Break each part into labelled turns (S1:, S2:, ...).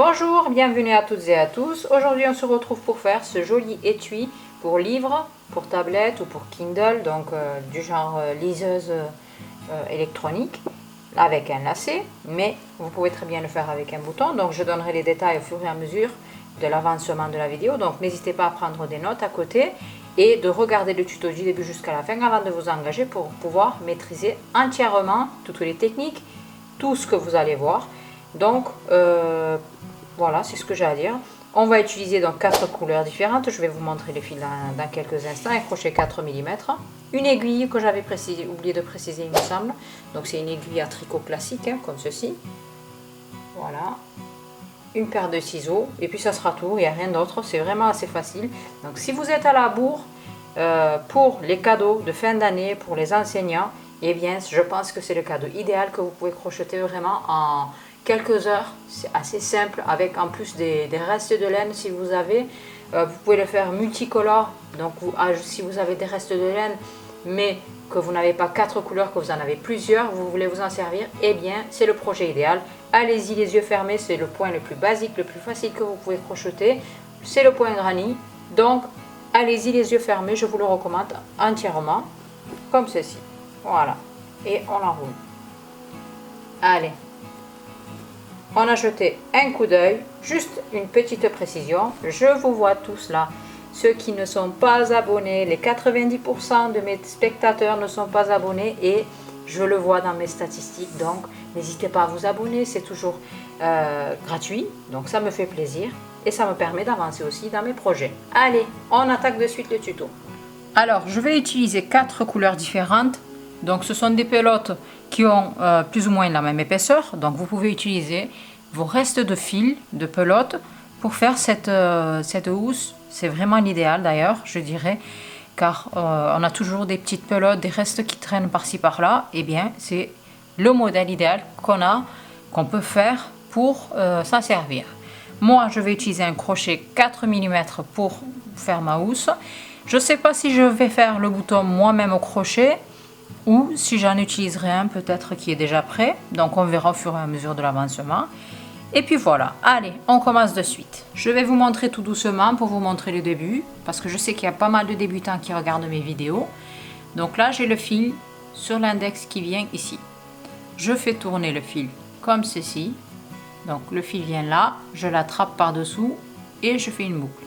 S1: Bonjour, bienvenue à toutes et à tous. Aujourd'hui on se retrouve pour faire ce joli étui pour livre, pour tablette ou pour Kindle, donc du genre liseuse électronique, avec un lacet, mais vous pouvez très bien le faire avec un bouton. Donc je donnerai les détails au fur et à mesure de l'avancement de la vidéo, donc n'hésitez pas à prendre des notes à côté et de regarder le tuto du début jusqu'à la fin avant de vous engager pour pouvoir maîtriser entièrement toutes les techniques, tout ce que vous allez voir. Donc voilà, c'est ce que j'ai à dire. On va utiliser donc 4 couleurs différentes. Je vais vous montrer les fils dans quelques instants. Un crochet 4 mm. Une aiguille que j'avais oublié de préciser, il me semble. Donc c'est une aiguille à tricot classique, hein, comme ceci. Voilà. Une paire de ciseaux. Et puis ça sera tout. Il n'y a rien d'autre. C'est vraiment assez facile. Donc si vous êtes à la bourre, pour les cadeaux de fin d'année, pour les enseignants, eh bien je pense que c'est le cadeau idéal que vous pouvez crocheter vraiment en quelques heures. C'est assez simple, avec en plus des restes de laine si vous avez. Vous pouvez le faire multicolore, donc si vous avez des restes de laine mais que vous n'avez pas 4 couleurs, que vous en avez plusieurs, vous voulez vous en servir, eh bien c'est le projet idéal. Allez-y les yeux fermés, c'est le point le plus basique, le plus facile que vous pouvez crocheter, c'est le point granny. Donc allez-y les yeux fermés, je vous le recommande entièrement, comme ceci. Voilà, et on l'enroule. Allez, on a jeté un coup d'œil, juste une petite précision, je vous vois tous là. Ceux qui ne sont pas abonnés, les 90% de mes spectateurs ne sont pas abonnés et je le vois dans mes statistiques. Donc n'hésitez pas à vous abonner, c'est toujours gratuit, donc ça me fait plaisir et ça me permet d'avancer aussi dans mes projets. Allez, on attaque de suite le tuto. Alors je vais utiliser 4 couleurs différentes. Donc ce sont des pelotes qui ont plus ou moins la même épaisseur. Donc vous pouvez utiliser vos restes de fil de pelote pour faire cette housse. C'est vraiment l'idéal d'ailleurs, je dirais, car on a toujours des petites pelotes, des restes qui traînent par-ci par-là. Et bien c'est le modèle idéal qu'on peut faire pour s'en servir. Moi je vais utiliser un crochet 4 mm pour faire ma housse. Je ne sais pas si je vais faire le bouton moi-même au crochet ou si j'en utiliserai un peut-être qui est déjà prêt. Donc on verra au fur et à mesure de l'avancement. Et puis voilà, allez, on commence de suite. Je vais vous montrer tout doucement pour vous montrer le début, parce que je sais qu'il y a pas mal de débutants qui regardent mes vidéos. Donc là j'ai le fil sur l'index qui vient ici. Je fais tourner le fil comme ceci. Donc le fil vient là, je l'attrape par dessous et je fais une boucle.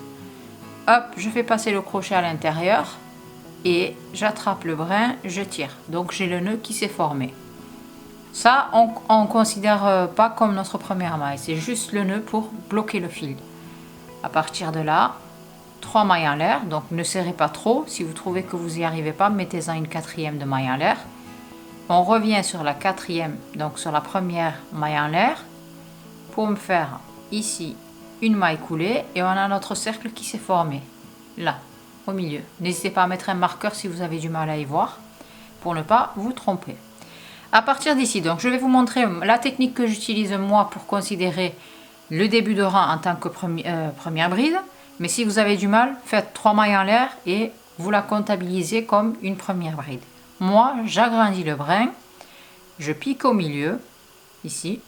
S1: Hop, je fais passer le crochet à l'intérieur et j'attrape le brin, je tire. Donc j'ai le nœud qui s'est formé. Ça, on ne considère pas comme notre première maille, c'est juste le nœud pour bloquer le fil. À partir de là, 3 mailles en l'air, donc ne serrez pas trop. Si vous trouvez que vous n'y arrivez pas, mettez-en une 4e de maille en l'air. On revient sur la 4e, donc sur la première maille en l'air, pour me faire ici une maille coulée et on a notre cercle qui s'est formé, là, au milieu. N'hésitez pas à mettre un marqueur si vous avez du mal à y voir, pour ne pas vous tromper. À partir d'ici, donc je vais vous montrer la technique que j'utilise moi pour considérer le début de rang en tant que première bride. Mais si vous avez du mal, faites 3 mailles en l'air et vous la comptabilisez comme une première bride. Moi, j'agrandis le brin, je pique au milieu, ici.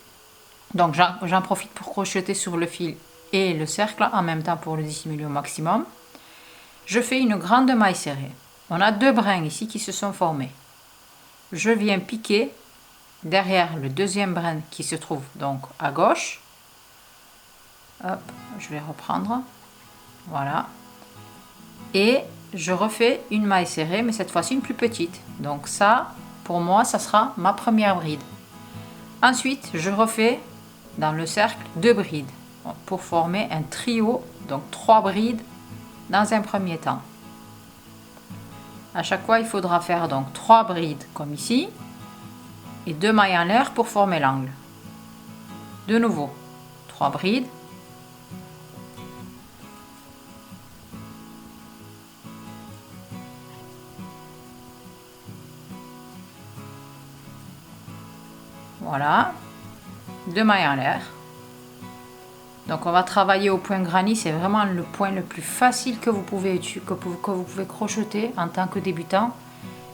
S1: Donc j'en profite pour crocheter sur le fil et le cercle en même temps pour le dissimuler au maximum. Je fais une grande maille serrée. On a 2 brins ici qui se sont formés. Je viens piquer derrière le deuxième brin qui se trouve donc à gauche. Hop, je vais reprendre. Voilà. Et je refais une maille serrée, mais cette fois-ci une plus petite. Donc ça, pour moi, ça sera ma première bride. Ensuite, je refais dans le cercle 2 brides pour former un trio, donc 3 brides dans un premier temps. À chaque fois, il faudra faire donc 3 brides comme ici et 2 mailles en l'air pour former l'angle. De nouveau, 3 brides. Voilà, 2 mailles en l'air. Donc on va travailler au point granny, c'est vraiment le point le plus facile que vous pouvez crocheter en tant que débutant.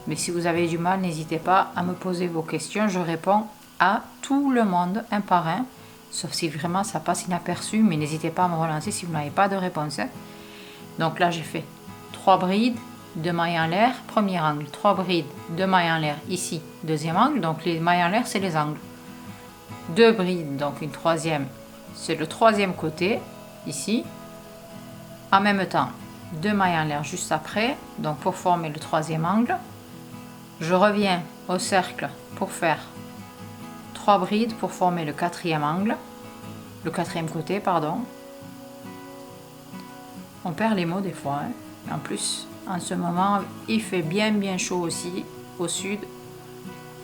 S1: Mais si vous avez du mal, n'hésitez pas à me poser vos questions, je réponds à tout le monde un par un. sauf si vraiment ça passe inaperçu, mais n'hésitez pas à me relancer si vous n'avez pas de réponse. Donc là j'ai fait 3 brides, 2 mailles en l'air, premier angle, 3 brides, 2 mailles en l'air ici, deuxième angle, donc les mailles en l'air c'est les angles. 2 brides, donc une troisième, c'est le troisième côté, ici. En même temps, 2 mailles en l'air juste après, donc pour former le troisième angle. Je reviens au cercle pour faire 3 brides pour former le quatrième angle, le quatrième côté, pardon. On perd les mots des fois, hein. En plus, en ce moment, il fait bien chaud aussi, au sud.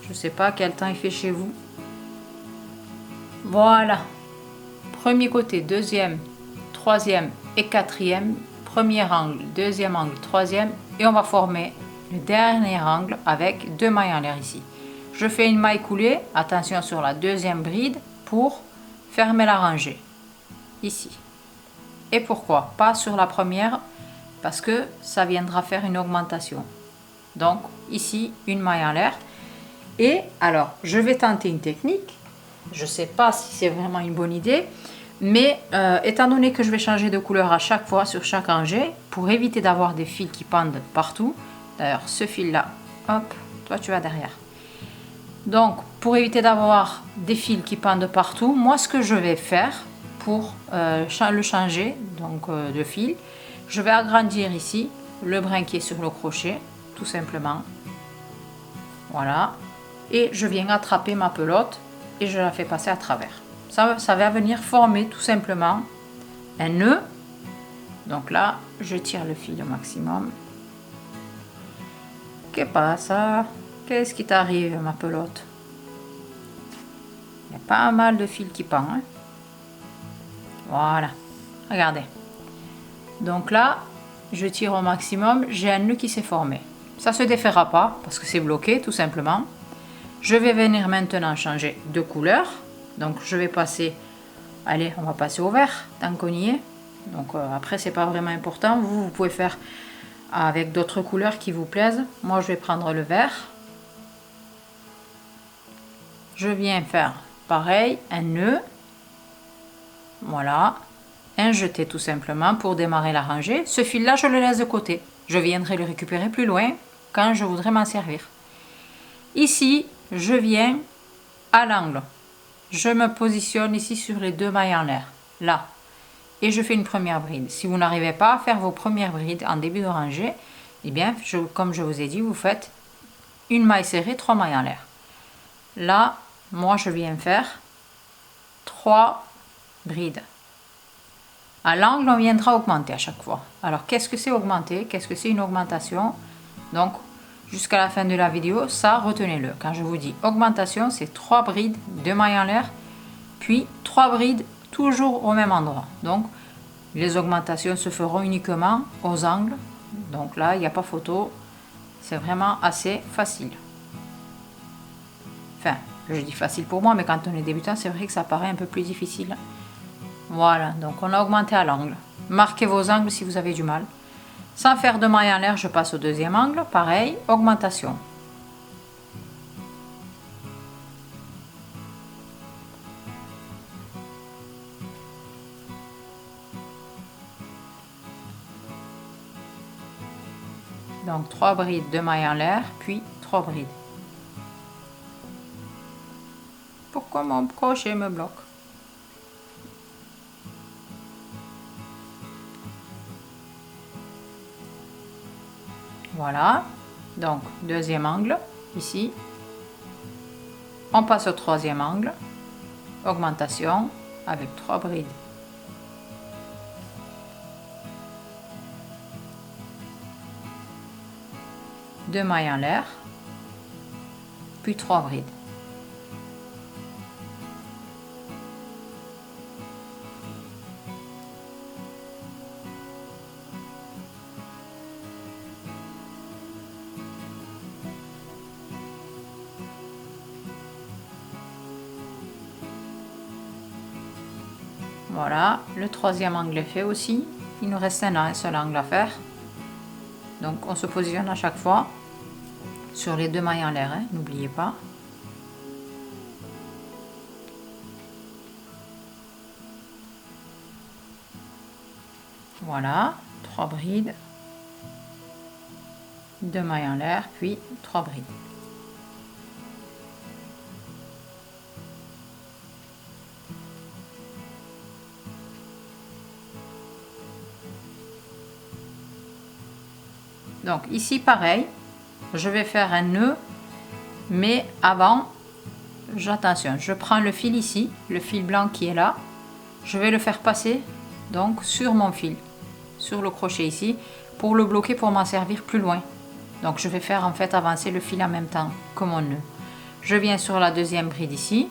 S1: Je sais pas quel temps il fait chez vous. Voilà. Premier côté, deuxième, troisième et quatrième. Premier angle, deuxième angle, troisième. Et on va former le dernier angle avec 2 mailles en l'air ici. Je fais une maille coulée, attention sur la deuxième bride, pour fermer la rangée. Ici. Et pourquoi pas sur la première? Parce que ça viendra faire une augmentation. Donc ici, une maille en l'air. Et alors, je vais tenter une technique. Je ne sais pas si c'est vraiment une bonne idée, mais étant donné que je vais changer de couleur à chaque fois sur chaque rangée, pour éviter d'avoir des fils qui pendent partout. D'ailleurs, ce fil-là, hop, toi tu vas derrière. Donc, pour éviter d'avoir des fils qui pendent partout, moi ce que je vais faire pour le changer donc, de fil, je vais agrandir ici le brin qui est sur le crochet, tout simplement. Voilà. Et je viens attraper ma pelote et je la fais passer à travers. Ça va venir former tout simplement un nœud. Donc là, je tire le fil au maximum. Qu'est-ce passa? Qu'est-ce qui t'arrive, ma pelote? Il y a pas mal de fils qui pendent. Hein? Voilà. Regardez. Donc là, je tire au maximum. J'ai un nœud qui s'est formé. Ça ne se défera pas parce que c'est bloqué, tout simplement. Je vais venir maintenant changer de couleur. Donc je vais passer, allez, on va passer au vert, tant qu'on y est. Donc après, c'est pas vraiment important. Vous pouvez faire avec d'autres couleurs qui vous plaisent. Moi, je vais prendre le vert. Je viens faire pareil, un nœud. Voilà. Un jeté tout simplement pour démarrer la rangée. Ce fil-là, je le laisse de côté. Je viendrai le récupérer plus loin quand je voudrais m'en servir. Ici, je viens à l'angle. Je me positionne ici sur les 2 mailles en l'air. Là. Et je fais une première bride. Si vous n'arrivez pas à faire vos premières brides en début de rangée, eh bien, comme je vous ai dit, vous faites une maille serrée, 3 mailles en l'air. Là, moi, je viens faire 3 brides. À l'angle, on viendra augmenter à chaque fois. Alors, qu'est-ce que c'est augmenter? Qu'est-ce que c'est une augmentation? Donc, jusqu'à la fin de la vidéo, ça, retenez-le. Quand je vous dis augmentation, c'est 3 brides, 2 mailles en l'air, puis 3 brides toujours au même endroit. Donc, les augmentations se feront uniquement aux angles. Donc là, il n'y a pas photo. C'est vraiment assez facile. Enfin, je dis facile pour moi, mais quand on est débutant, c'est vrai que ça paraît un peu plus difficile. Voilà, donc on a augmenté à l'angle. Marquez vos angles si vous avez du mal. Sans faire de maille en l'air, je passe au deuxième angle. Pareil, augmentation. Donc 3 brides de maille en l'air, puis 3 brides. Pourquoi mon crochet me bloque? Voilà, donc deuxième angle, ici. On passe au troisième angle, augmentation avec 3 brides. Deux mailles en l'air, puis 3 brides. Voilà, le troisième angle est fait aussi. Il nous reste un seul angle à faire. Donc on se positionne à chaque fois sur les 2 mailles en l'air, hein, n'oubliez pas. Voilà, 3 brides, 2 mailles en l'air, puis 3 brides. Donc ici pareil, je vais faire un nœud, mais avant, attention, je prends le fil ici, le fil blanc qui est là, je vais le faire passer donc sur mon fil, sur le crochet ici, pour le bloquer, pour m'en servir plus loin. Donc je vais faire en fait avancer le fil en même temps que mon nœud. Je viens sur la deuxième bride ici,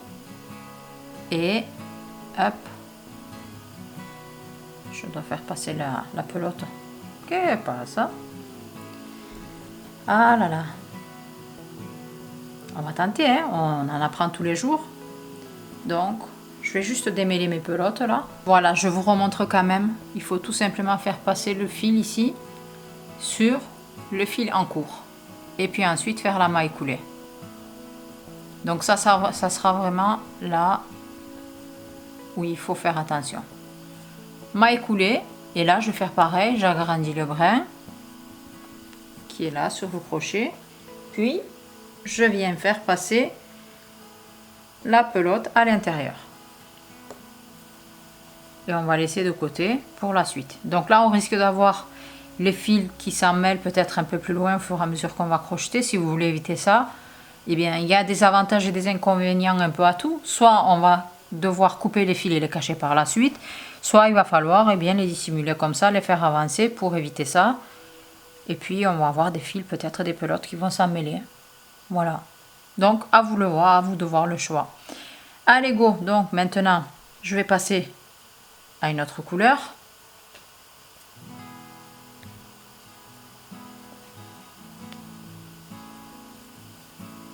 S1: et hop, je dois faire passer la pelote. Qu'est-ce que passe ça? Ah là là, on va tenter, hein? On en apprend tous les jours. Donc, je vais juste démêler mes pelotes là. Voilà, je vous remontre quand même. Il faut tout simplement faire passer le fil ici sur le fil en cours. Et puis ensuite faire la maille coulée. Donc ça sera vraiment là où il faut faire attention. Maille coulée. Et là, je vais faire pareil. J'agrandis le brin qui est là sur le crochet, puis je viens faire passer la pelote à l'intérieur et on va laisser de côté pour la suite. Donc là on risque d'avoir les fils qui s'en mêlent peut-être un peu plus loin au fur et à mesure qu'on va crocheter. Si vous voulez éviter ça, eh bien il y a des avantages et des inconvénients un peu à tout. Soit on va devoir couper les fils et les cacher par la suite, soit il va falloir bien les dissimuler comme ça, les faire avancer pour éviter ça. Et puis on va avoir des fils, peut-être des pelotes qui vont s'en mêler. Voilà. Donc à vous le voir, à vous de voir le choix. Allez go. Donc maintenant je vais passer à une autre couleur.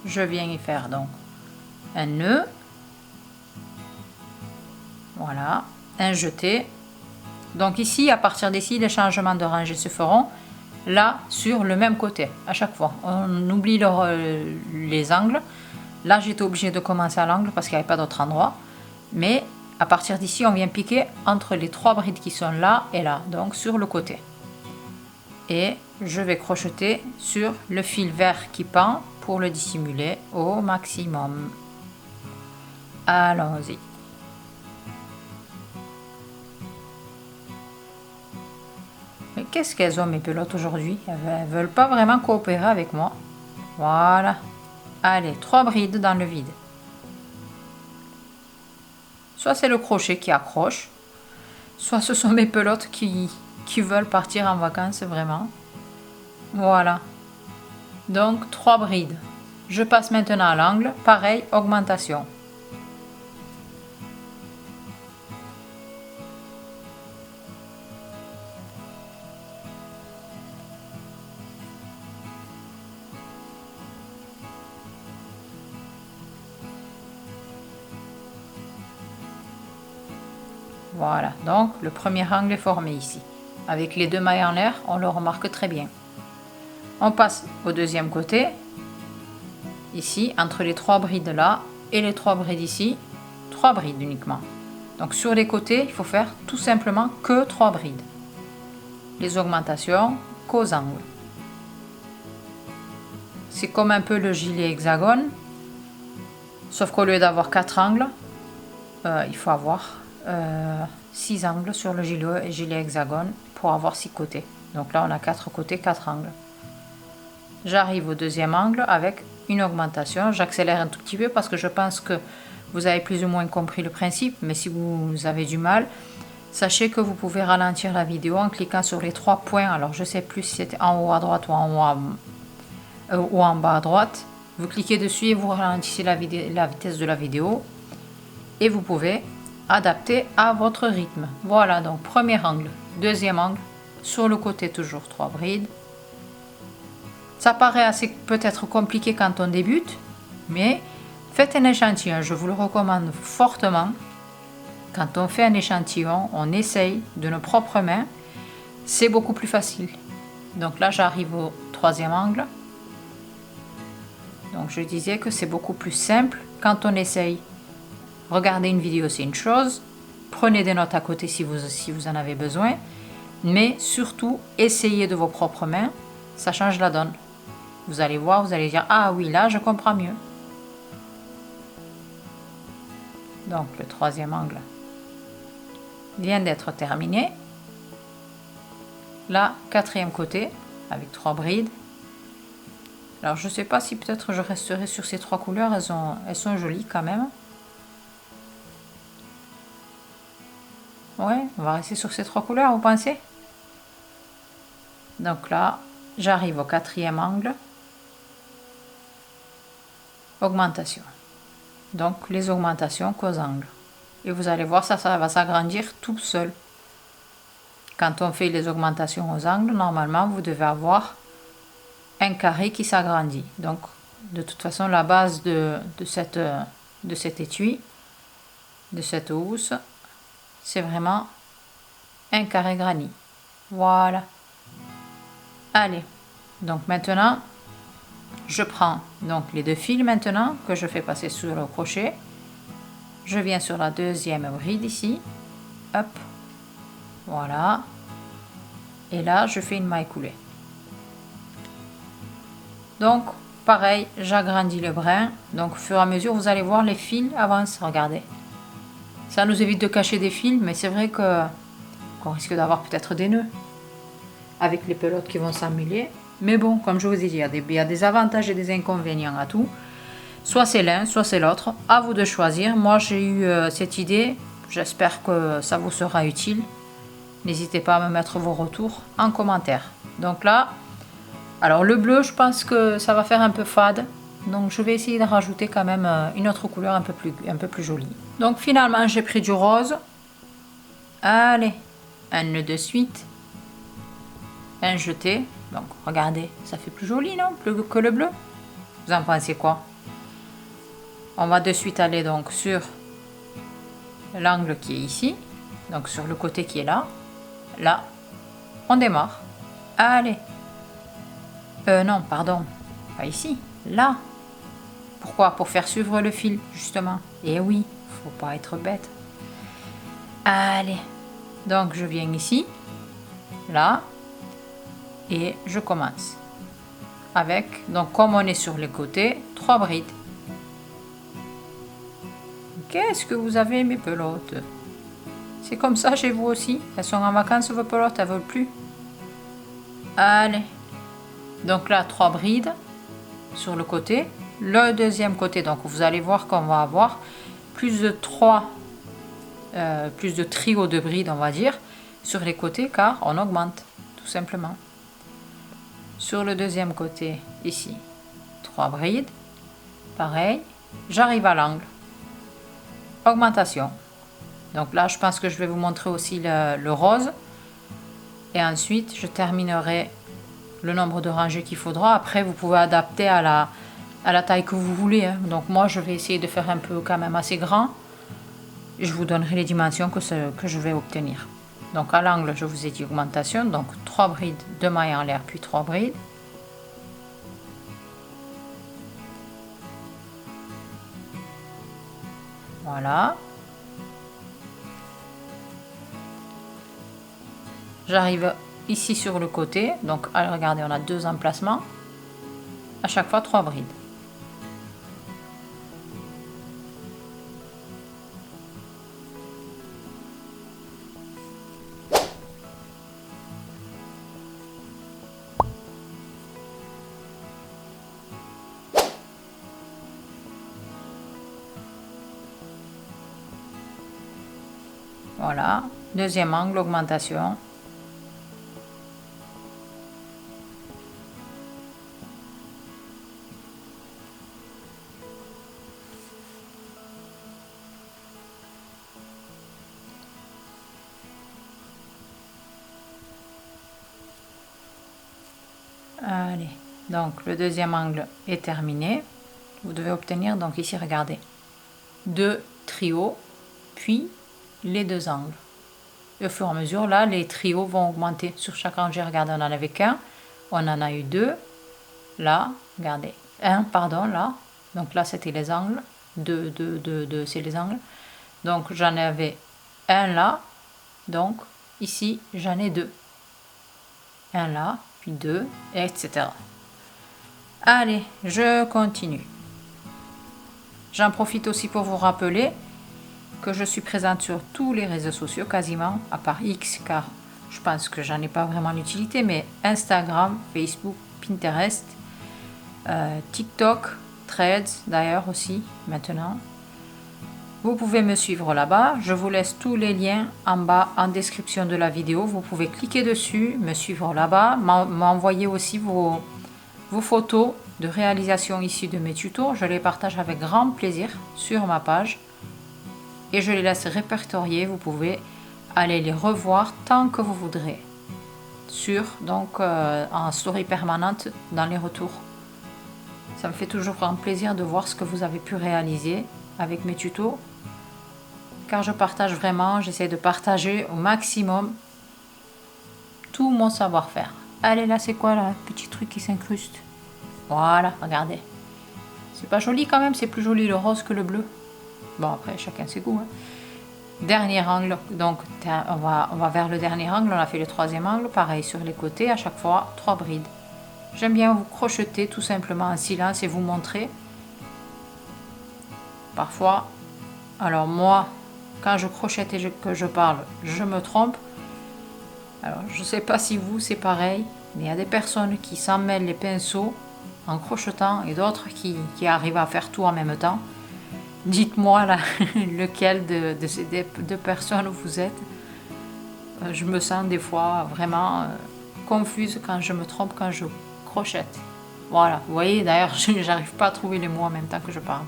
S1: Je viens y faire donc un nœud. Voilà. Un jeté. Donc ici, à partir d'ici, les changements de rangée se feront là sur le même côté à chaque fois. On oublie les angles. Là j'étais obligée de commencer à l'angle parce qu'il n'y avait pas d'autre endroit, mais à partir d'ici on vient piquer entre les 3 brides qui sont là et là, donc sur le côté, et je vais crocheter sur le fil vert qui pend pour le dissimuler au maximum. Allons-y. Mais qu'est-ce qu'elles ont mes pelotes aujourd'hui? Elles veulent pas vraiment coopérer avec moi. Voilà. Allez, 3 brides dans le vide. Soit c'est le crochet qui accroche, soit ce sont mes pelotes qui veulent partir en vacances vraiment. Voilà. Donc 3 brides. Je passe maintenant à l'angle. Pareil, augmentation. Voilà, donc le premier angle est formé ici. Avec les 2 mailles en l'air, on le remarque très bien. On passe au deuxième côté. Ici, entre les 3 brides là et les 3 brides ici, 3 brides uniquement. Donc sur les côtés, il faut faire tout simplement que 3 brides. Les augmentations qu'aux angles. C'est comme un peu le gilet hexagone, sauf qu'au lieu d'avoir 4 angles, il faut avoir 6 angles sur le gilet hexagone pour avoir 6 côtés. Donc là on a 4 côtés, 4 angles. J'arrive au deuxième angle avec une augmentation. J'accélère un tout petit peu parce que je pense que vous avez plus ou moins compris le principe, mais si vous avez du mal, sachez que vous pouvez ralentir la vidéo en cliquant sur les 3 points. Alors je sais plus si c'était en haut à droite ou en bas à droite. Vous cliquez dessus et vous ralentissez la vitesse de la vidéo et vous pouvez adapter à votre rythme. Voilà, donc premier angle, deuxième angle, sur le côté toujours 3 brides. Ça paraît assez peut-être compliqué quand on débute, mais faites un échantillon, je vous le recommande fortement. Quand on fait un échantillon, on essaye de nos propres mains, c'est beaucoup plus facile. Donc là j'arrive au troisième angle. Donc je disais que c'est beaucoup plus simple quand on essaye. Regardez une vidéo, c'est une chose. Prenez des notes à côté si vous en avez besoin. Mais surtout, essayez de vos propres mains, ça change la donne. Vous allez voir, vous allez dire, ah oui, là, je comprends mieux. Donc, le troisième angle vient d'être terminé. Là, quatrième côté, avec 3 brides. Alors, je ne sais pas si peut-être je resterai sur ces 3 couleurs, elles sont jolies quand même. Ouais, on va rester sur ces 3 couleurs, vous pensez? Donc là, j'arrive au quatrième angle. Augmentation. Donc, les augmentations qu'aux angles. Et vous allez voir, ça va s'agrandir tout seul. Quand on fait les augmentations aux angles, normalement, vous devez avoir un carré qui s'agrandit. Donc, de toute façon, la base de cet étui, de cette housse, c'est vraiment un carré granit. Voilà. Allez. Donc maintenant, je prends donc les 2 fils maintenant que je fais passer sur le crochet. Je viens sur la deuxième bride ici. Hop. Voilà. Et là, je fais une maille coulée. Donc, pareil, j'agrandis le brin. Donc, au fur et à mesure, vous allez voir les fils avancent. Regardez. Ça nous évite de cacher des fils, mais c'est vrai qu'on risque d'avoir peut-être des nœuds avec les pelotes qui vont s'emmêler. Mais bon, comme je vous ai dit, il y a des avantages et des inconvénients à tout. Soit c'est l'un, soit c'est l'autre. À vous de choisir. Moi, j'ai eu cette idée. J'espère que ça vous sera utile. N'hésitez pas à me mettre vos retours en commentaire. Donc là, alors le bleu, je pense que ça va faire un peu fade. Donc je vais essayer de rajouter quand même une autre couleur un peu plus jolie. Donc finalement, j'ai pris du rose. Allez, un nœud de suite. Un jeté. Donc regardez, ça fait plus joli, non? Plus que le bleu. Vous en pensez quoi? On va de suite aller donc sur l'angle qui est ici. Donc sur le côté qui est là. Là, on démarre. Allez. Non, pardon. Pas ici. Là. Pourquoi? Pour faire suivre le fil, justement. Et oui, faut pas être bête. Allez. Donc, je viens ici. Là. Et je commence. Avec, donc comme on est sur les côtés, 3 brides. Qu'est-ce que vous avez, mes pelotes? C'est comme ça chez vous aussi? Elles sont en vacances, vos pelotes, elles ne veulent plus? Allez. Donc là, 3 brides sur le côté. Le deuxième côté, donc vous allez voir qu'on va avoir plus de trio de brides, on va dire, sur les côtés, car on augmente, tout simplement. Sur le deuxième côté, ici, 3 brides. Pareil. J'arrive à l'angle. Augmentation. Donc là, je pense que je vais vous montrer aussi le rose. Et ensuite, je terminerai le nombre de rangées qu'il faudra. Après, vous pouvez adapter à la taille que vous voulez. Hein. Donc moi, je vais essayer de faire un peu quand même assez grand. Je vous donnerai les dimensions que je vais obtenir. Donc à l'angle, je vous ai dit augmentation. Donc 3 brides, 2 mailles en l'air, puis 3 brides. Voilà. J'arrive ici sur le côté, donc regardez, on a 2 emplacements. À chaque fois 3 brides. Voilà, deuxième angle, augmentation. Allez, donc le deuxième angle est terminé. Vous devez obtenir, donc ici, regardez, 2 trios, puis les 2 angles. Et au fur et à mesure, là, les trios vont augmenter sur chaque rangée. Regardez, on en avait qu'un, on en a eu 2. Là, regardez, 1, pardon, là. Donc là, c'était les angles. 2, c'est les angles. Donc j'en avais un là. Donc ici, j'en ai 2. un là, puis 2, etc. Allez, je continue. J'en profite aussi pour vous rappeler que je suis présente sur tous les réseaux sociaux quasiment, à part X, car je pense que j'en ai pas vraiment l'utilité, mais Instagram, Facebook, Pinterest, TikTok, Threads d'ailleurs aussi maintenant. Vous pouvez me suivre là-bas. Je vous laisse tous les liens en bas en description de la vidéo. Vous pouvez cliquer dessus, me suivre là-bas, m'envoyer aussi vos photos de réalisation issues de mes tutos. Je les partage avec grand plaisir sur ma page et je les laisse répertorier. Vous pouvez aller les revoir tant que vous voudrez en story permanente dans les retours. Ça me fait toujours grand plaisir de voir ce que vous avez pu réaliser avec mes tutos, car je partage vraiment, j'essaie de partager au maximum tout mon savoir-faire. Allez, là c'est quoi là, petit truc qui s'incruste? Voilà, regardez. C'est pas joli quand même, c'est plus joli le rose que le bleu. Bon, après chacun ses goûts. Dernier angle, donc on va vers le dernier angle, on a fait le troisième angle, pareil sur les côtés, à chaque fois 3 brides. J'aime bien vous crocheter tout simplement en silence et vous montrer. Parfois, alors moi, quand je crochette et que je parle, je me trompe. Alors je sais pas si vous c'est pareil, mais il y a des personnes qui s'en mêlent les pinceaux en crochetant et d'autres qui arrivent à faire tout en même temps. Dites-moi là, lequel de ces deux personnes vous êtes. Je me sens des fois vraiment confuse quand je me trompe, quand je crochette. Voilà, vous voyez d'ailleurs, j'arrive pas à trouver les mots en même temps que je parle.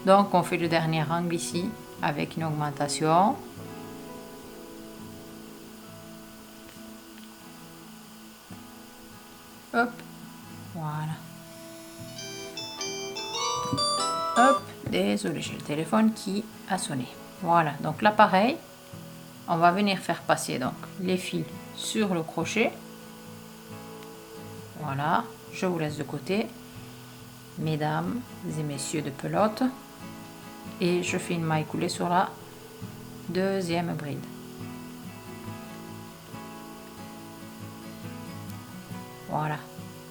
S1: Donc on fait le dernier angle ici avec une augmentation. Hop, voilà. Hop, désolé, j'ai le téléphone qui a sonné. Voilà, donc là pareil, on va venir faire passer donc les fils sur le crochet. Voilà, je vous laisse de côté, mesdames et messieurs de pelote. Et je fais une maille coulée sur la deuxième bride. Voilà,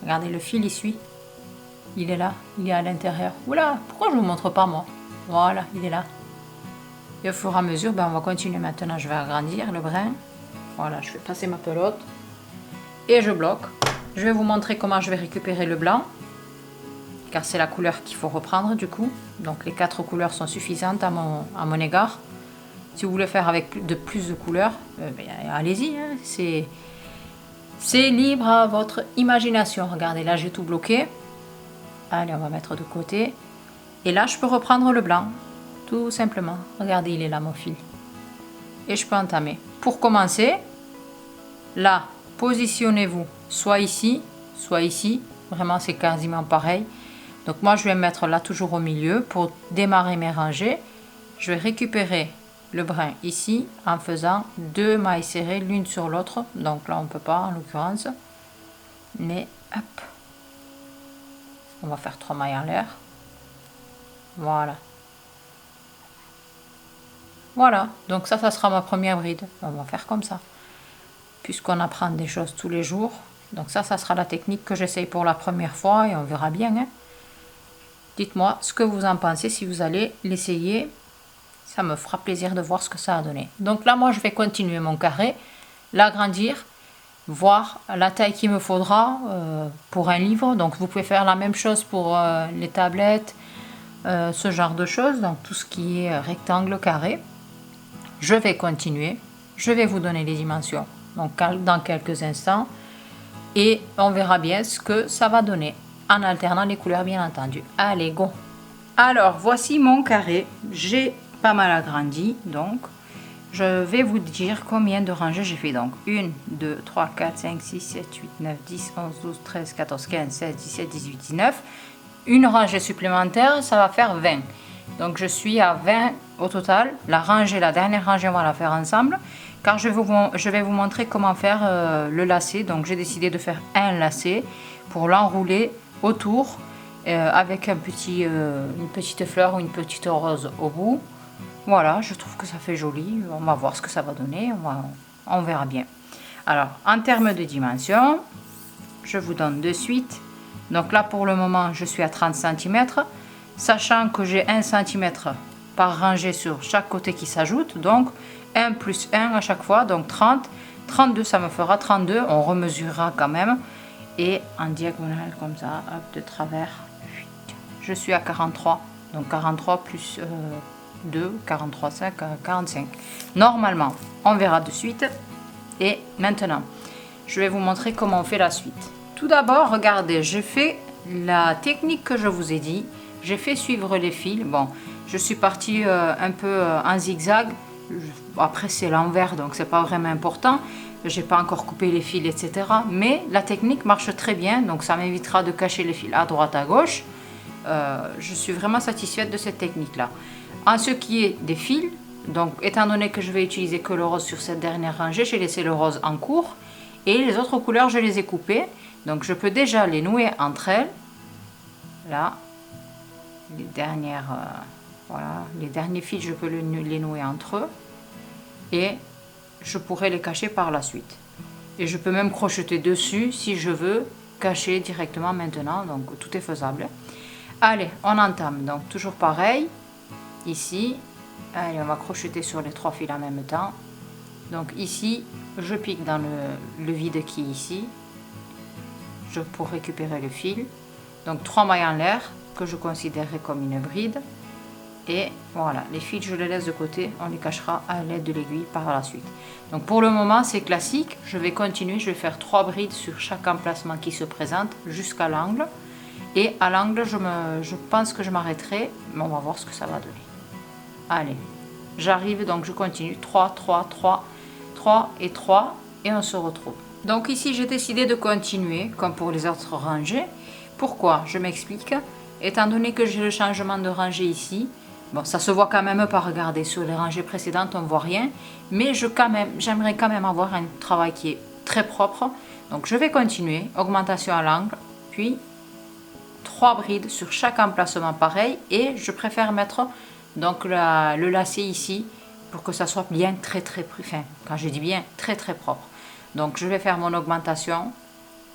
S1: regardez le fil, il suit. Il est là, il est à l'intérieur. Oula, pourquoi je ne vous montre pas moi? Voilà, il est là. Et au fur et à mesure, on va continuer maintenant. Je vais agrandir le brin. Voilà, je fais passer ma pelote. Et je bloque. Je vais vous montrer comment je vais récupérer le blanc. Car c'est la couleur qu'il faut reprendre du coup. Donc les 4 couleurs sont suffisantes à mon égard. Si vous voulez faire avec plus de couleurs, allez-y. Hein, c'est libre à votre imagination. Regardez, là j'ai tout bloqué. Allez, on va mettre de côté. Et là, je peux reprendre le blanc. Tout simplement. Regardez, il est là, mon fil. Et je peux entamer. Pour commencer, là, positionnez-vous soit ici, soit ici. Vraiment, c'est quasiment pareil. Donc moi, je vais me mettre là, toujours au milieu. Pour démarrer mes rangées, je vais récupérer le brin ici en faisant 2 mailles serrées l'une sur l'autre. Donc là, on ne peut pas, en l'occurrence. Mais, hop. On va faire 3 mailles en l'air. Voilà. Voilà, donc ça sera ma première bride. On va faire comme ça. Puisqu'on apprend des choses tous les jours. Donc ça sera la technique que j'essaye pour la première fois et on verra bien. Hein. Dites-moi ce que vous en pensez si vous allez l'essayer. Ça me fera plaisir de voir ce que ça a donné. Donc là, moi, je vais continuer mon carré, l'agrandir, voir la taille qu'il me faudra pour un livre. Donc vous pouvez faire la même chose pour les tablettes, ce genre de choses. Donc tout ce qui est rectangle, carré. Je vais continuer. Je vais vous donner les dimensions donc, dans quelques instants. Et on verra bien ce que ça va donner. En alternant les couleurs, bien entendu. Allez, go! Alors, voici mon carré. J'ai pas mal agrandi. Donc, je vais vous dire combien de rangées j'ai fait. Donc, 1, 2, 3, 4, 5, 6, 7, 8, 9, 10, 11, 12, 13, 14, 15, 16, 17, 18, 19. Une rangée supplémentaire, ça va faire 20. Donc, je suis à 20 au total. La dernière rangée, on va la faire ensemble. Car je vais vous montrer comment faire le lacet. Donc, j'ai décidé de faire un lacet pour l'enrouler autour avec une petite fleur ou une petite rose au bout. Voilà, je trouve que ça fait joli. On va voir ce que ça va donner. On verra bien. Alors, en termes de dimension, je vous donne de suite. Donc là, pour le moment, je suis à 30 cm, sachant que j'ai 1 cm par rangée sur chaque côté qui s'ajoute. Donc, 1 plus 1 à chaque fois, donc 30. 32, ça me fera 32. On remesurera quand même. Et en diagonale, comme ça, hop, de travers, je suis à 43. Donc, 43 plus 2, 43, 5, 45. Normalement, on verra de suite. Et maintenant, je vais vous montrer comment on fait la suite. Tout d'abord, regardez, j'ai fait la technique que je vous ai dit. J'ai fait suivre les fils. Bon, je suis partie un peu en zigzag. Après, c'est l'envers, donc c'est pas vraiment important. J'ai pas encore coupé les fils, etc. Mais la technique marche très bien, donc ça m'évitera de cacher les fils à droite, à gauche. Je suis vraiment satisfaite de cette technique-là. En ce qui est des fils, donc étant donné que je vais utiliser que le rose sur cette dernière rangée, j'ai laissé le rose en cours. Et les autres couleurs, je les ai coupées. Donc je peux déjà les nouer entre elles. Là, les dernières, voilà, les derniers fils, je peux les nouer entre eux. Et je pourrais les cacher par la suite. Et je peux même crocheter dessus si je veux cacher directement maintenant. Donc tout est faisable. Allez, on entame. Donc toujours pareil. Ici. Allez, on va crocheter sur les 3 fils en même temps. Donc ici, je pique dans le vide qui est ici. Pour récupérer le fil. Donc 3 mailles en l'air que je considérerais comme une bride. Et voilà, les fils, je les laisse de côté. On les cachera à l'aide de l'aiguille par la suite. Donc pour le moment, c'est classique. Je vais continuer. Je vais faire 3 brides sur chaque emplacement qui se présente jusqu'à l'angle. Et à l'angle, je pense que je m'arrêterai. Mais on va voir ce que ça va donner. Allez, j'arrive. Donc je continue. 3, 3, 3, 3 et 3. Et on se retrouve. Donc ici, j'ai décidé de continuer, comme pour les autres rangées. Pourquoi? Je m'explique. Étant donné que j'ai le changement de rangée ici, bon, ça se voit quand même pas, regarder sur les rangées précédentes, on ne voit rien. Mais j'aimerais quand même avoir un travail qui est très propre. Donc je vais continuer, augmentation à l'angle, puis 3 brides sur chaque emplacement pareil. Et je préfère mettre donc le lacet ici, pour que ça soit bien très fin. Quand je dis bien, très propre. Donc je vais faire mon augmentation,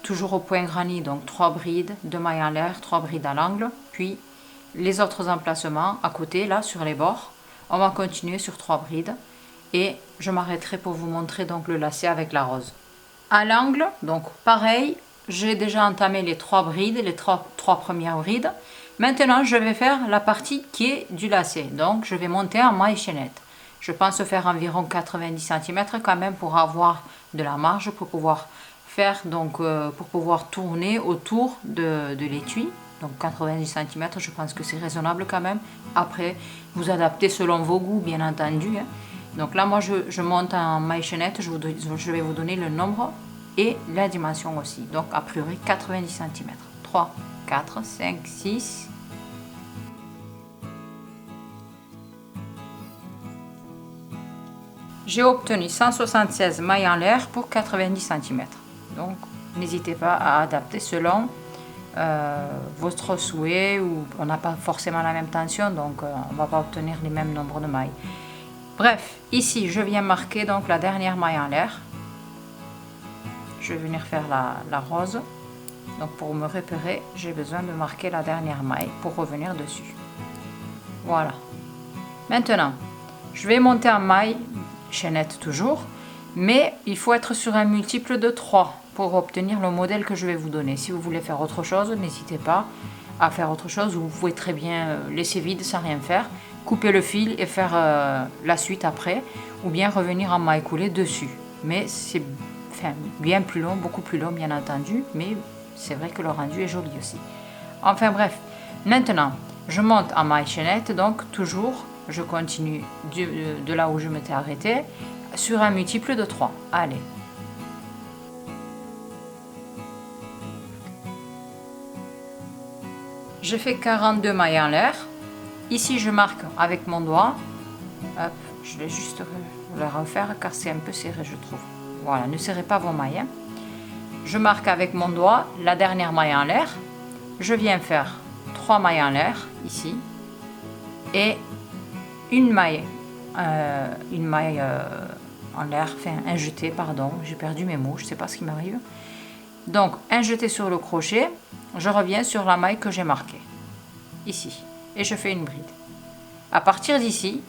S1: toujours au point granit, donc 3 brides, 2 mailles en l'air, 3 brides à l'angle, puis les autres emplacements à côté, là, sur les bords. On va continuer sur 3 brides et je m'arrêterai pour vous montrer donc le lacet avec la rose. À l'angle, donc pareil, j'ai déjà entamé les 3 brides, les 3 premières brides. Maintenant, je vais faire la partie qui est du lacet, donc je vais monter en maille chaînette. Je pense faire environ 90 cm quand même pour avoir de la marge, pour pouvoir faire, donc pour pouvoir tourner autour de l'étui. Donc 90 cm, je pense que c'est raisonnable quand même. Après, vous adaptez selon vos goûts, bien entendu. Hein. Donc là, moi, je monte en maille chaînette, je vais vous donner le nombre et la dimension aussi. Donc a priori 90 cm. 3, 4, 5, 6... J'ai obtenu 176 mailles en l'air pour 90 cm. Donc, n'hésitez pas à adapter selon votre souhait, ou on n'a pas forcément la même tension, donc on ne va pas obtenir les mêmes nombres de mailles. Bref, ici, je viens marquer donc la dernière maille en l'air. Je vais venir faire la rose. Donc, pour me repérer, j'ai besoin de marquer la dernière maille pour revenir dessus. Voilà. Maintenant, je vais monter en maille chaînette toujours, mais il faut être sur un multiple de 3 pour obtenir le modèle que je vais vous donner. Si vous voulez faire autre chose, n'hésitez pas à faire autre chose, ou vous pouvez très bien laisser vide sans rien faire, couper le fil et faire la suite après, ou bien revenir en maille coulée dessus. Mais c'est bien plus long, beaucoup plus long bien entendu, mais c'est vrai que le rendu est joli aussi. Enfin bref, maintenant je monte en maille chaînette, donc toujours je continue de là où je m'étais arrêtée sur un multiple de 3. Allez. Je fais 42 mailles en l'air. Ici, je marque avec mon doigt. Hop, je vais juste le refaire car c'est un peu serré, je trouve. Voilà, ne serrez pas vos mailles. Hein. Je marque avec mon doigt la dernière maille en l'air. Je viens faire 3 mailles en l'air ici et une maille en l'air, enfin un jeté, pardon, j'ai perdu mes mots, je ne sais pas ce qui m'arrive. Donc un jeté sur le crochet, je reviens sur la maille que j'ai marquée, ici, et je fais une bride. À partir d'ici,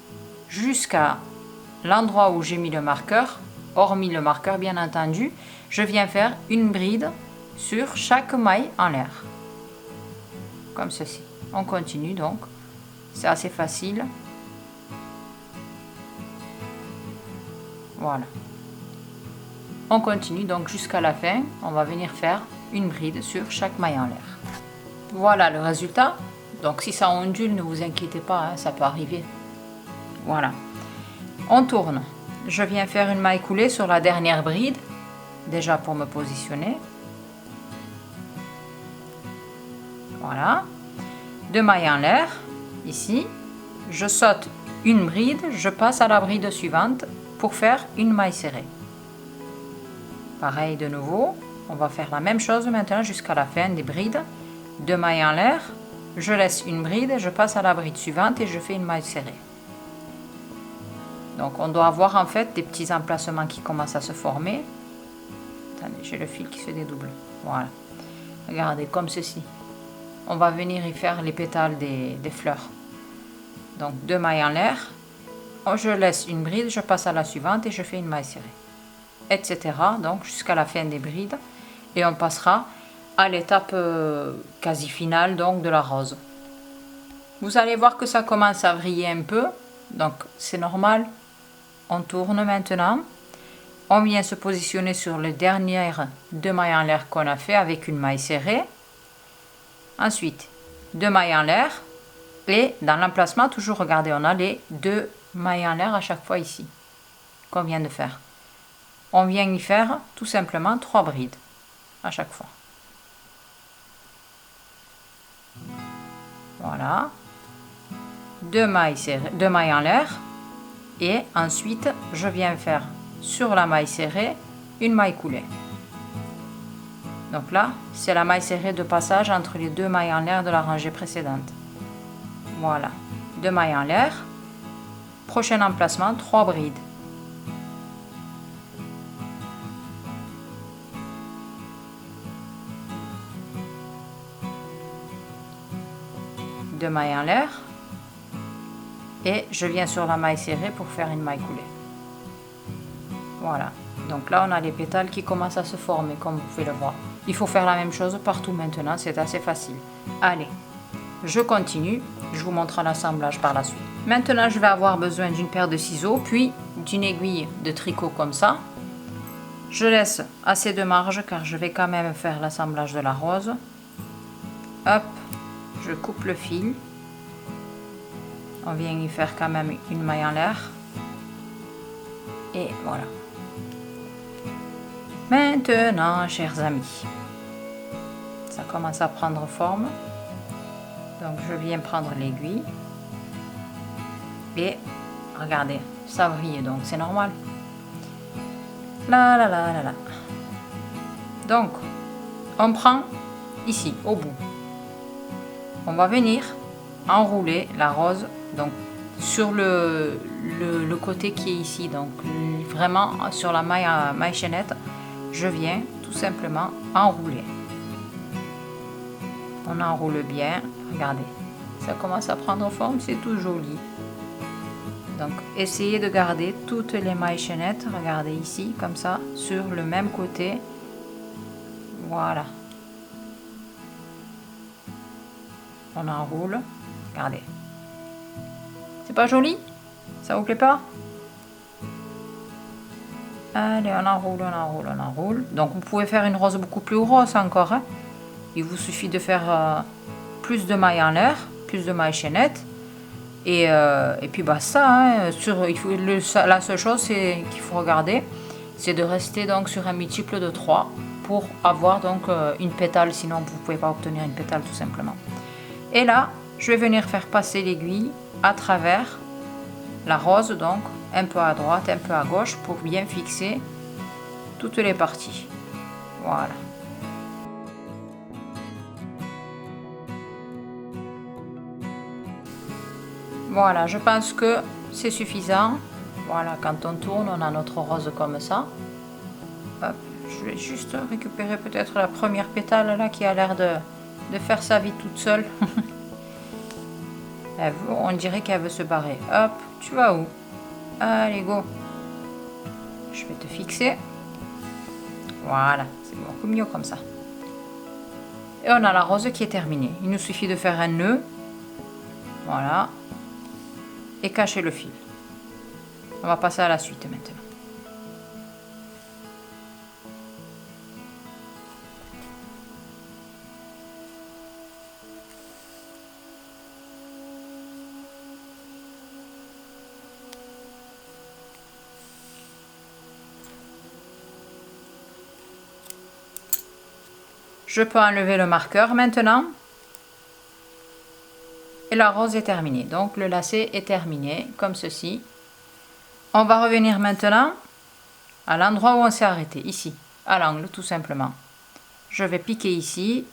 S1: jusqu'à l'endroit où j'ai mis le marqueur, hormis le marqueur bien entendu, je viens faire une bride sur chaque maille en l'air. Comme ceci. On continue donc, c'est assez facile. Voilà. On continue donc jusqu'à la fin, on va venir faire une bride sur chaque maille en l'air. Voilà le résultat. Donc si ça ondule, ne vous inquiétez pas, hein, ça peut arriver. Voilà. On tourne. Je viens faire une maille coulée sur la dernière bride, déjà pour me positionner. Voilà. 2 mailles en l'air, ici. Je saute une bride, je passe à la bride suivante pour faire une maille serrée. Pareil de nouveau, on va faire la même chose maintenant jusqu'à la fin des brides. 2 mailles en l'air, je laisse une bride, je passe à la bride suivante et je fais une maille serrée. Donc on doit avoir en fait des petits emplacements qui commencent à se former. Attendez, j'ai le fil qui se dédouble. Voilà. Regardez, comme ceci. On va venir y faire les pétales des fleurs. Donc 2 mailles en l'air, je laisse une bride, je passe à la suivante et je fais une maille serrée. Etc. Donc jusqu'à la fin des brides. Et on passera à l'étape quasi finale donc de la rose. Vous allez voir que ça commence à vriller un peu. Donc c'est normal. On tourne maintenant. On vient se positionner sur les dernières 2 mailles en l'air qu'on a fait avec une maille serrée. Ensuite, 2 mailles en l'air. Et dans l'emplacement, toujours regardez, on a les 2 mailles en l'air à chaque fois ici. Qu'on vient de faire. On vient y faire tout simplement 3 brides à chaque fois. Voilà. 2 mailles serrées, 2 mailles en l'air. Et ensuite, je viens faire sur la maille serrée une maille coulée. Donc là, c'est la maille serrée de passage entre les 2 mailles en l'air de la rangée précédente. Voilà, 2 mailles en l'air. Prochain emplacement, 3 brides. Deux mailles en l'air. Et je viens sur la maille serrée pour faire une maille coulée. Voilà. Donc là, on a les pétales qui commencent à se former, comme vous pouvez le voir. Il faut faire la même chose partout maintenant, c'est assez facile. Allez, je continue. Je vous montre l'assemblage par la suite. Maintenant, je vais avoir besoin d'une paire de ciseaux, puis d'une aiguille de tricot comme ça. Je laisse assez de marge car je vais quand même faire l'assemblage de la rose. Hop, je coupe le fil. On vient y faire quand même une maille en l'air. Et voilà. Maintenant, chers amis, ça commence à prendre forme. Donc je viens prendre l'aiguille. Et regardez, ça vrille, donc c'est normal. Là, là, là, là, là. Donc, on prend ici, au bout. On va venir enrouler la rose donc sur le côté qui est ici. Donc vraiment sur la maille chaînette, je viens tout simplement enrouler. On enroule bien, regardez. Ça commence à prendre forme, c'est tout joli. Donc essayez de garder toutes les mailles chaînettes, regardez ici, comme ça, sur le même côté. Voilà. On enroule, regardez. C'est pas joli? Ça vous plaît pas? Allez, on enroule, on enroule, on enroule. Donc vous pouvez faire une rose beaucoup plus grosse encore. Hein. Il vous suffit de faire plus de mailles en l'air, plus de mailles chaînettes. Et puis bah ça, hein, la seule chose qu'il faut regarder, c'est de rester donc sur un multiple de 3 pour avoir donc une pétale, sinon vous ne pouvez pas obtenir une pétale tout simplement. Et là, je vais venir faire passer l'aiguille à travers la rose, donc un peu à droite, un peu à gauche, pour bien fixer toutes les parties. Voilà. Voilà, je pense que c'est suffisant. Voilà, quand on tourne, on a notre rose comme ça. Hop, je vais juste récupérer peut-être la première pétale là qui a l'air de faire sa vie toute seule. On dirait qu'elle veut se barrer. Hop, tu vas où? Allez, go. Je vais te fixer. Voilà, c'est beaucoup mieux comme ça. Et on a la rose qui est terminée. Il nous suffit de faire un nœud. Voilà. Et cacher le fil. On va passer à la suite maintenant. Je peux enlever le marqueur maintenant. Et la rose est terminée. Donc le lacet est terminé comme ceci. On va revenir maintenant à l'endroit où on s'est arrêté, ici, à l'angle tout simplement. Je vais piquer ici,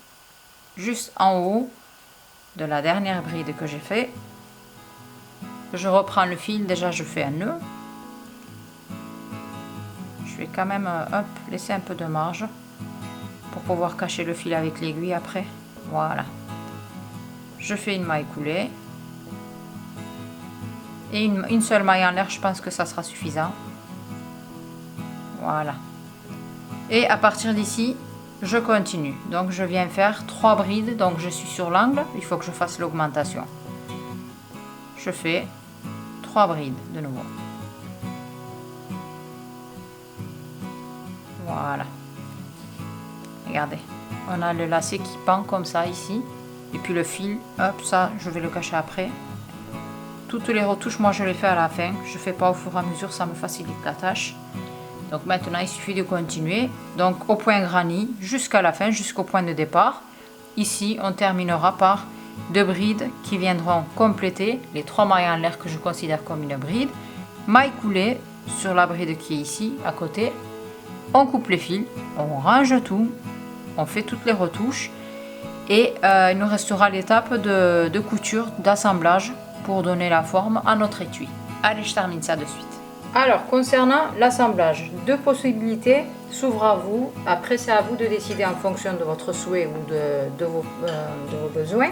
S1: juste en haut de la dernière bride que j'ai fait. Je reprends le fil, déjà je fais un nœud. Je vais quand même laisser un peu de marge pour pouvoir cacher le fil avec l'aiguille après. Voilà. Je fais une maille coulée. Et une seule maille en l'air, je pense que ça sera suffisant. Voilà. Et à partir d'ici, je continue. Donc je viens faire 3 brides. Donc je suis sur l'angle, il faut que je fasse l'augmentation. Je fais 3 brides de nouveau. Voilà. Regardez, on a le lacet qui pend comme ça ici. Et puis le fil, hop, ça, je vais le cacher après. Toutes les retouches, moi je les fais à la fin. Je ne fais pas au fur et à mesure, ça me facilite la tâche. Donc maintenant, il suffit de continuer. Donc au point granny, jusqu'à la fin, jusqu'au point de départ. Ici, on terminera par 2 brides qui viendront compléter les 3 mailles en l'air que je considère comme une bride. Maille coulée sur la bride qui est ici, à côté. On coupe les fils, on range tout, on fait toutes les retouches. Et il nous restera l'étape de couture, d'assemblage pour donner la forme à notre étui. Allez, je termine ça de suite. Alors, concernant l'assemblage, 2 possibilités s'ouvrent à vous. Après, c'est à vous de décider en fonction de votre souhait ou de vos besoins.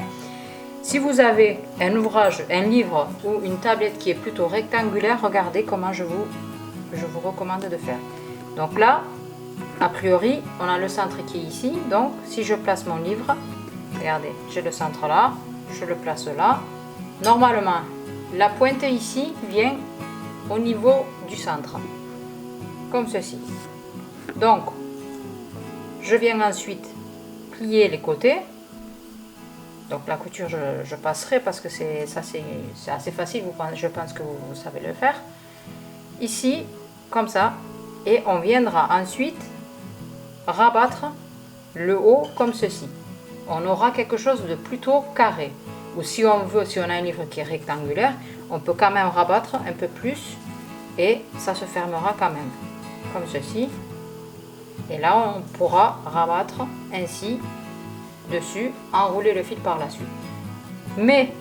S1: Si vous avez un ouvrage, un livre ou une tablette qui est plutôt rectangulaire, regardez comment je vous recommande de faire. Donc là, a priori, on a le centre qui est ici. Donc, si je place mon livre, regardez, j'ai le centre là, je le place là. Normalement, la pointe ici vient au niveau du centre, comme ceci. Donc, je viens ensuite plier les côtés. Donc la couture, je passerai parce que c'est assez facile, je pense que vous savez le faire. Ici, comme ça, et on viendra ensuite rabattre le haut comme ceci. On aura quelque chose de plutôt carré. Ou si on veut, si on a un livre qui est rectangulaire, on peut quand même rabattre un peu plus et ça se fermera quand même, comme ceci. Et là, on pourra rabattre ainsi dessus, enrouler le fil par la suite. Mais,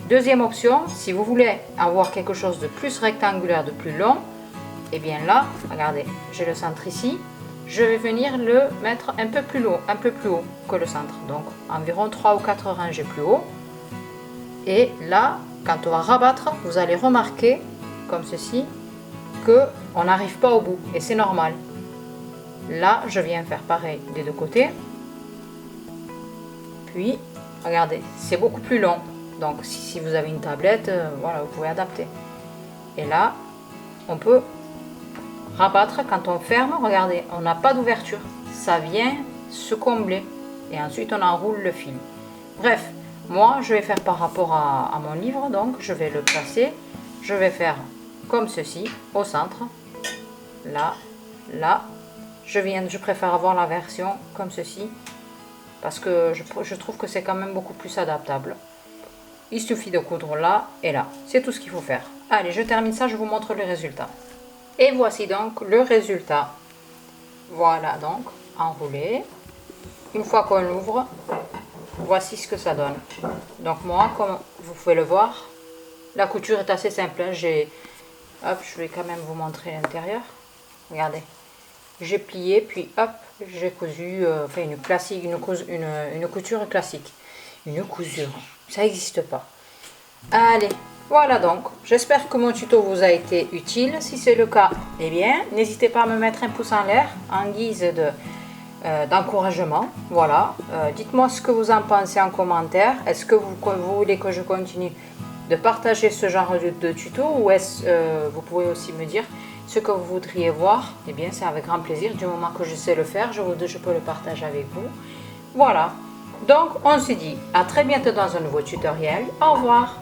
S1: deuxième option, si vous voulez avoir quelque chose de plus rectangulaire, de plus long, et bien là, regardez, j'ai le centre ici, je vais venir le mettre un peu plus haut que le centre, donc environ 3 ou 4 rangées plus haut. Et là, quand on va rabattre, vous allez remarquer, comme ceci, que on n'arrive pas au bout, et c'est normal. Là, je viens faire pareil des deux côtés. Puis, regardez, c'est beaucoup plus long. Donc, si vous avez une tablette, voilà, vous pouvez adapter. Et là, on peut rabattre quand on ferme. Regardez, on n'a pas d'ouverture. Ça vient se combler. Et ensuite, on enroule le fil. Bref, moi, je vais faire par rapport à mon livre. Donc, je vais le placer. Je vais faire comme ceci, au centre. Là, là. Je préfère avoir la version comme ceci. Parce que je trouve que c'est quand même beaucoup plus adaptable. Il suffit de coudre là et là. C'est tout ce qu'il faut faire. Allez, je termine ça, je vous montre le résultat. Et voici donc le résultat. Voilà donc, enroulé. Une fois qu'on l'ouvre, voici ce que ça donne. Donc moi, comme vous pouvez le voir, la couture est assez simple. J'ai Hop, je vais quand même vous montrer l'intérieur. Regardez. J'ai plié, puis hop, j'ai cousu, enfin une classique, une couture classique. Une cousure, ça n'existe pas. Allez, voilà donc. J'espère que mon tuto vous a été utile. Si c'est le cas, eh bien, n'hésitez pas à me mettre un pouce en l'air en guise d'encouragement. Voilà. Dites-moi ce que vous en pensez en commentaire. Est-ce que vous voulez que je continue de partager ce genre de tuto, ou est-ce vous pouvez aussi me dire ce que vous voudriez voir? Eh bien, c'est avec grand plaisir. Du moment que je sais le faire, je peux le partager avec vous. Voilà. Donc, on se dit à très bientôt dans un nouveau tutoriel. Au revoir.